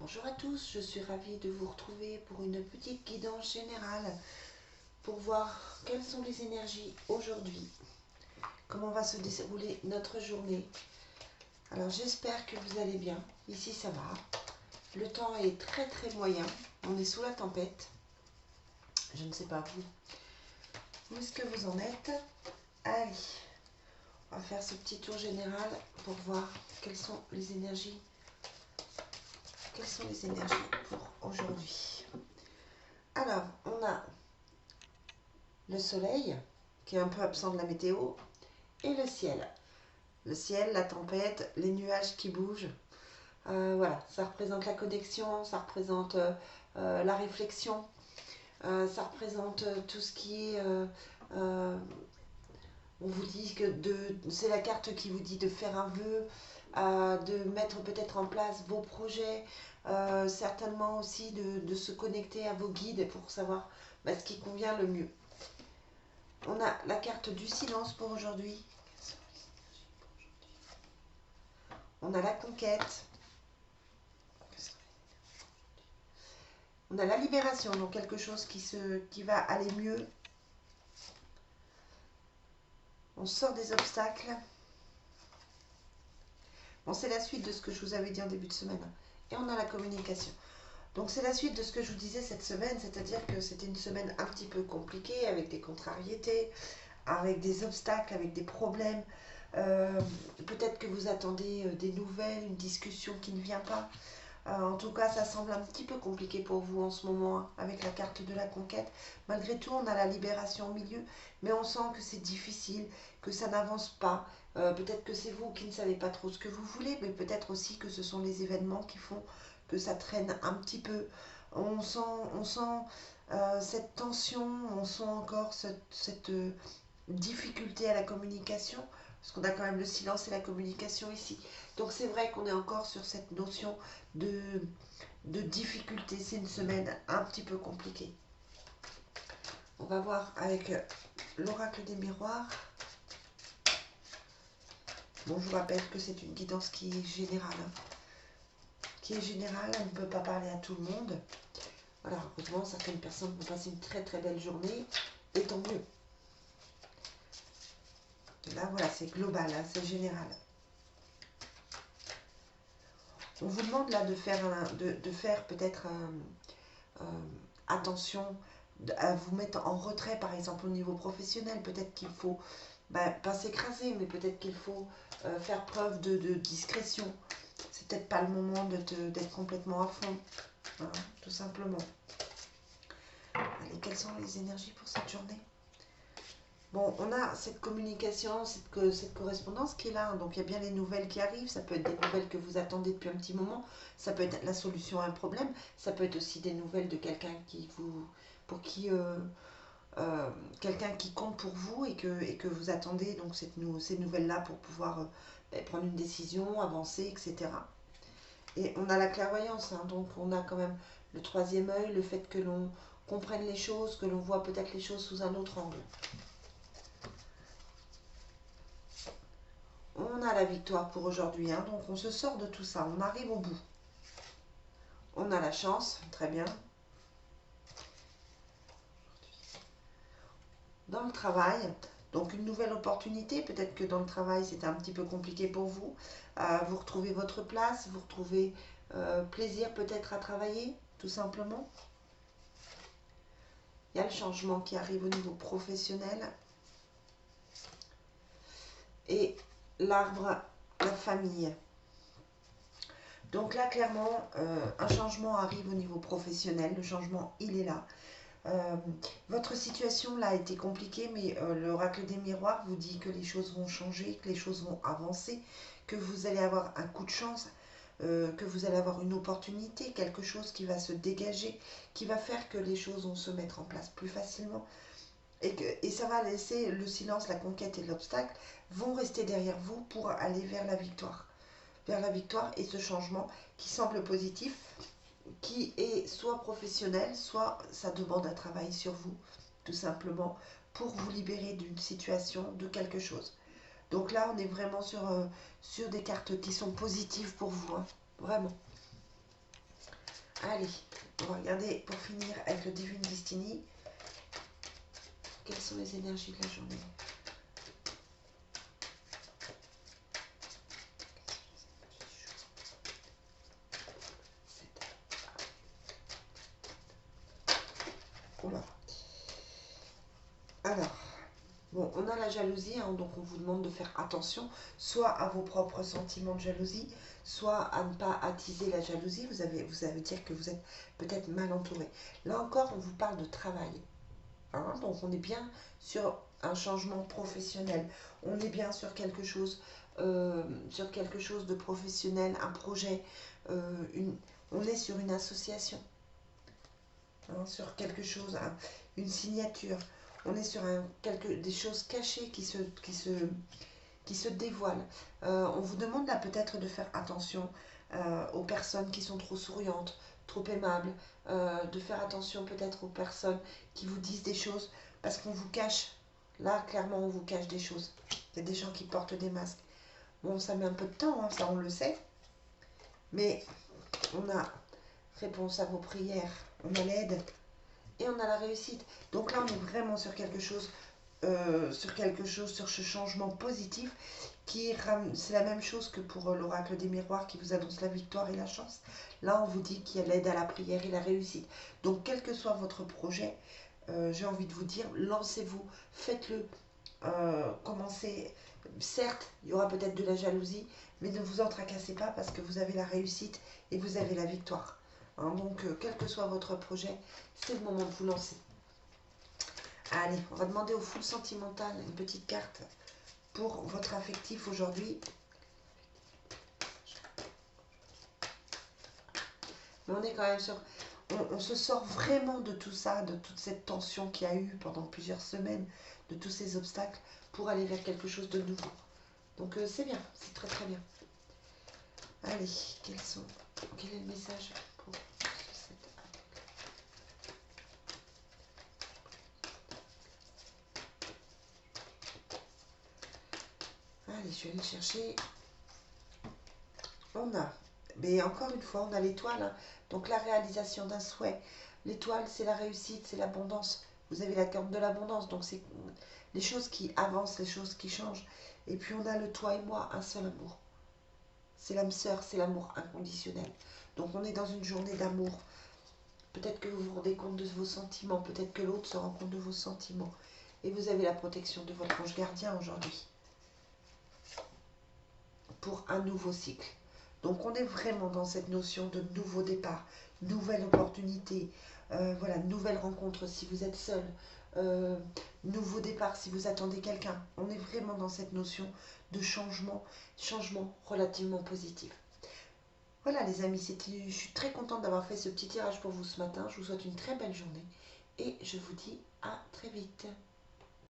Bonjour à tous, je suis ravie de vous retrouver pour une petite guidance générale pour voir quelles sont les énergies aujourd'hui, comment va se dérouler notre journée. Alors j'espère que vous allez bien, ici ça va, le temps est très moyen, on est sous la tempête, je ne sais pas vous, où est-ce que vous en êtes? Allez, on va faire ce petit tour général pour voir quelles sont les énergies. Quelles sont les énergies pour aujourd'hui? Alors, on a le soleil, qui est un peu absent de la météo, et le ciel. Le ciel, la tempête, les nuages qui bougent. Voilà, ça représente la connexion, ça représente la réflexion, ça représente tout ce qui est... on vous dit que c'est la carte qui vous dit de faire un vœu, de mettre peut-être en place vos projets, certainement aussi de se connecter à vos guides pour savoir ce qui convient le mieux. On a la carte du silence pour aujourd'hui. On a la conquête. On a la libération, donc quelque chose qui va aller mieux. On sort des obstacles. Bon, c'est la suite de ce que je vous avais dit en début de semaine. Et on a la communication. Donc c'est la suite de ce que je vous disais cette semaine, c'est-à-dire que c'était une semaine un petit peu compliquée, avec des contrariétés, avec des obstacles, avec des problèmes. Peut-être que vous attendez des nouvelles, une discussion qui ne vient pas. En tout cas, ça semble un petit peu compliqué pour vous en ce moment, hein, avec la carte de la conquête. Malgré tout, on a la libération au milieu, mais on sent que c'est difficile, que ça n'avance pas. Peut-être que c'est vous qui ne savez pas trop ce que vous voulez, mais peut-être aussi que ce sont les événements qui font que ça traîne un petit peu. On sent cette tension, on sent encore cette difficulté à la communication, parce qu'on a quand même le silence et la communication ici. Donc c'est vrai qu'on est encore sur cette notion de difficulté. C'est une semaine un petit peu compliquée. On va voir avec l'oracle des miroirs. Bon, je vous rappelle que c'est une guidance qui est générale. Elle ne peut pas parler à tout le monde. Voilà, heureusement, certaines personnes vont passer une très belle journée, et tant mieux. Et là, voilà, c'est global, hein, c'est général. On vous demande là de faire peut-être attention à vous mettre en retrait, par exemple au niveau professionnel. Peut-être qu'il faut, pas s'écraser, mais peut-être qu'il faut faire preuve de discrétion. C'est peut-être pas le moment d'être complètement à fond, hein, tout simplement. Allez, quelles sont les énergies pour cette journée? Bon, on a cette communication, cette correspondance qui est là, hein. Donc il y a bien les nouvelles qui arrivent, ça peut être des nouvelles que vous attendez depuis un petit moment, ça peut être la solution à un problème, ça peut être aussi des nouvelles de quelqu'un quelqu'un qui compte pour vous et que vous attendez, donc ces nouvelles-là pour pouvoir prendre une décision, avancer, etc. Et on a la clairvoyance, hein, donc on a quand même le troisième œil, le fait que l'on comprenne les choses, que l'on voit peut-être les choses sous un autre angle. On a la victoire pour aujourd'hui, hein, donc on se sort de tout ça, on arrive au bout. On a la chance, très bien. Dans le travail, donc une nouvelle opportunité, peut-être que dans le travail c'était un petit peu compliqué pour vous. Vous retrouvez votre place, vous retrouvez plaisir peut-être à travailler, tout simplement. Il y a le changement qui arrive au niveau professionnel. Et l'arbre, la famille. Donc là, clairement, un changement arrive au niveau professionnel. Le changement, il est là. Votre situation là a été compliquée, mais l'oracle des miroirs vous dit que les choses vont changer, que les choses vont avancer, que vous allez avoir un coup de chance, que vous allez avoir une opportunité, quelque chose qui va se dégager, qui va faire que les choses vont se mettre en place plus facilement. Et ça va laisser le silence, la conquête et l'obstacle vont rester derrière vous pour aller vers la victoire. Vers la victoire et ce changement qui semble positif, qui est soit professionnel, soit ça demande un travail sur vous, tout simplement, pour vous libérer d'une situation, de quelque chose. Donc là, on est vraiment sur des cartes qui sont positives pour vous, hein, vraiment. Allez, on va regarder pour finir avec le Divine Destiny. Quelles sont les énergies de la journée? Oula. Alors, bon, on a la jalousie, hein, donc on vous demande de faire attention, soit à vos propres sentiments de jalousie, soit à ne pas attiser la jalousie. Vous avez dire que vous êtes peut-être mal entouré. Là encore, on vous parle de travail. Hein, donc on est bien sur un changement professionnel. On est bien sur quelque chose de professionnel, un projet, on est sur une association, hein, sur quelque chose, une signature. On est sur des choses cachées qui se dévoilent. On vous demande là peut-être de faire attention aux personnes qui sont trop souriantes, trop aimables, de faire attention peut-être aux personnes qui vous disent des choses parce qu'on vous cache. Là, clairement, on vous cache des choses. Il y a des gens qui portent des masques. Bon, ça met un peu de temps, hein, ça on le sait. Mais on a réponse à vos prières, on a l'aide et on a la réussite. Donc là, on est vraiment sur quelque chose, sur ce changement positif c'est la même chose que pour l'oracle des miroirs qui vous annonce la victoire et la chance. Là, on vous dit qu'il y a l'aide à la prière et la réussite. Donc, quel que soit votre projet, j'ai envie de vous dire, lancez-vous, faites-le, commencez. Certes, il y aura peut-être de la jalousie, mais ne vous en tracassez pas parce que vous avez la réussite et vous avez la victoire. Hein, donc, quel que soit votre projet, c'est le moment de vous lancer. Allez, on va demander au full sentimental une petite carte pour votre affectif aujourd'hui. Mais on est quand même sur... On se sort vraiment de tout ça, de toute cette tension qu'il y a eu pendant plusieurs semaines, de tous ces obstacles, pour aller vers quelque chose de nouveau. Donc c'est bien, c'est très très bien. Allez, quel est le message pour cette... Allez, je vais aller chercher. On a, mais encore une fois, on a l'étoile. Hein. Donc la réalisation d'un souhait. L'étoile, c'est la réussite, c'est l'abondance. Vous avez la carte de l'abondance, donc c'est les choses qui avancent, les choses qui changent. Et puis on a le toi et moi, un seul amour. C'est l'âme sœur, c'est l'amour inconditionnel. Donc on est dans une journée d'amour. Peut-être que vous vous rendez compte de vos sentiments, peut-être que l'autre se rend compte de vos sentiments. Et vous avez la protection de votre ange gardien aujourd'hui. Pour un nouveau cycle. Donc on est vraiment dans cette notion de nouveau départ, nouvelle opportunité, voilà, nouvelle rencontre si vous êtes seul, nouveau départ si vous attendez quelqu'un. On est vraiment dans cette notion de changement relativement positif. Voilà les amis, je suis très contente d'avoir fait ce petit tirage pour vous ce matin. Je vous souhaite une très belle journée et je vous dis à très vite.